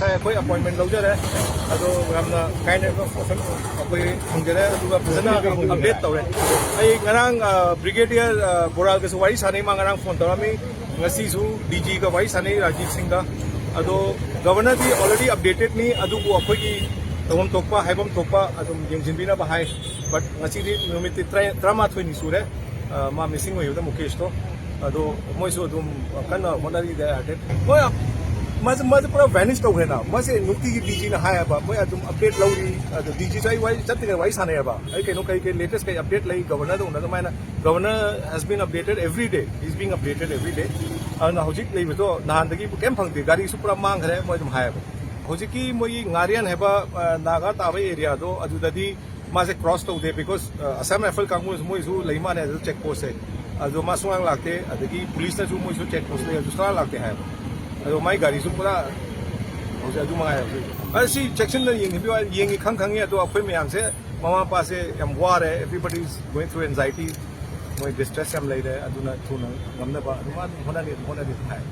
ꯉꯁꯥꯏ ꯑꯩꯈꯣꯏ ꯑꯄꯣꯏꯟꯃꯦꯟ ꯂꯧꯖꯔꯦ ꯑꯗꯣ ꯌꯥꯝꯅ ꯀꯥꯏꯟ ꯑꯩꯈꯣꯏ ꯐꯪꯖꯔꯦ ꯑꯗꯨꯒ ꯐꯖꯅ ꯑꯞꯗꯦꯠ ꯇꯧꯔꯦ ꯑꯩ ꯉꯔꯥꯡ ꯕ꯭ꯔꯤꯒꯦꯗꯤꯌꯔ ꯕꯣꯔꯥꯜꯒꯁꯨ ꯋꯥꯔꯤ ꯁꯥꯟꯅꯩ ꯃꯥ ꯉꯔꯥꯡ ꯐꯣꯟ ꯇꯧꯔꯝꯃꯤ ꯉꯁꯤꯁꯨ ꯗꯤꯖꯤꯒ ꯋꯥꯔꯤ ꯁꯥꯟꯅꯩ ꯔꯥꯖꯤꯕ ꯁꯤꯡꯒ ꯑꯗꯣ ꯒꯕꯔꯅꯔꯗꯤ ꯑꯣꯜꯔꯦꯗꯤ ꯑꯞꯗꯦꯇꯦꯗꯅꯤ ꯑꯗꯨꯕꯨ ꯑꯩꯈꯣꯏꯒꯤ ꯇꯧꯐꯝ ꯊꯣꯛꯄ ꯍꯥꯏꯐꯝ ꯊꯣꯛꯄ ꯑꯗꯨꯝ ꯌꯦꯡꯁꯤꯟꯕꯤꯅꯕ ꯍꯥꯏ ꯕꯠ ꯉꯁꯤꯗꯤ ꯅꯨꯃꯤꯠꯇꯤ 13ꯅꯤ ꯁꯨꯔꯦ ꯃꯥ ꯃꯤꯁꯤꯡ ꯑꯣꯏꯕꯗ ꯃꯨꯀꯦꯁꯇꯣ ꯑꯗꯣ ꯃꯣꯏꯁꯨ ꯑꯗꯨꯝ ꯀꯟꯅ ꯍꯣꯠꯅꯔꯤꯗ ꯍꯣꯏ ꯃꯥꯁꯦ ꯄꯨꯔꯥ ꯚꯦꯅꯤꯁ ꯇꯧꯈ꯭ꯔꯦꯅ ꯃꯥꯁꯦ ꯅꯨꯡꯇꯤꯒꯤ ꯗꯤꯖꯤꯅ ꯍꯥꯏꯌꯦꯕ ꯃꯣꯏ ꯑꯗꯨꯝ ꯑꯞꯗꯦꯠ ꯂꯧꯔꯤ ꯑꯗꯣ ꯗꯤꯖꯤꯁꯨ ꯑꯩ ꯆꯠꯇ꯭ꯔꯤꯉꯩ ꯋꯥꯔꯤ ꯁꯥꯟꯅꯩꯌꯦꯕ ꯑꯩ ꯀꯩ ꯂꯦꯇꯦꯁ ꯀꯩ ꯑꯞꯗꯦꯠ ꯂꯩ ꯒꯕꯔꯅꯔꯗ ꯎꯅ ꯑꯗꯨꯃꯥꯏꯅ governor has been updated every day is being updated every day अदुना हौजिक लेबिदो नहानदगी केम फंगदे गारीसु पुरा मांगरे मोय दुम हायबो हौजिकी मोई ngaरियान हेबा नागा ताबा एरिया दो अदुददी मासे क्रॉस तौदे बिकॉज असम राइफल कांगू मोयसु लेमाने अदु चेक पोस्ट है अदु मा सुंगांग लाक्ते अदगी पुलिस नसु मोयसु चेक पोस्ट ले अदु सुंगा लाक्ते हायबो अदु माई गारीसु पुरा हौजे अदु मंगाय असी सेक्शन येंगी खंगे अदु अखोय मयामसे ममा पासे यम वारे everybody is going through anxiety मोय डिस्ट्रेस यम लेरे अदुना थुना गमनबा अदुमा होनानि हाय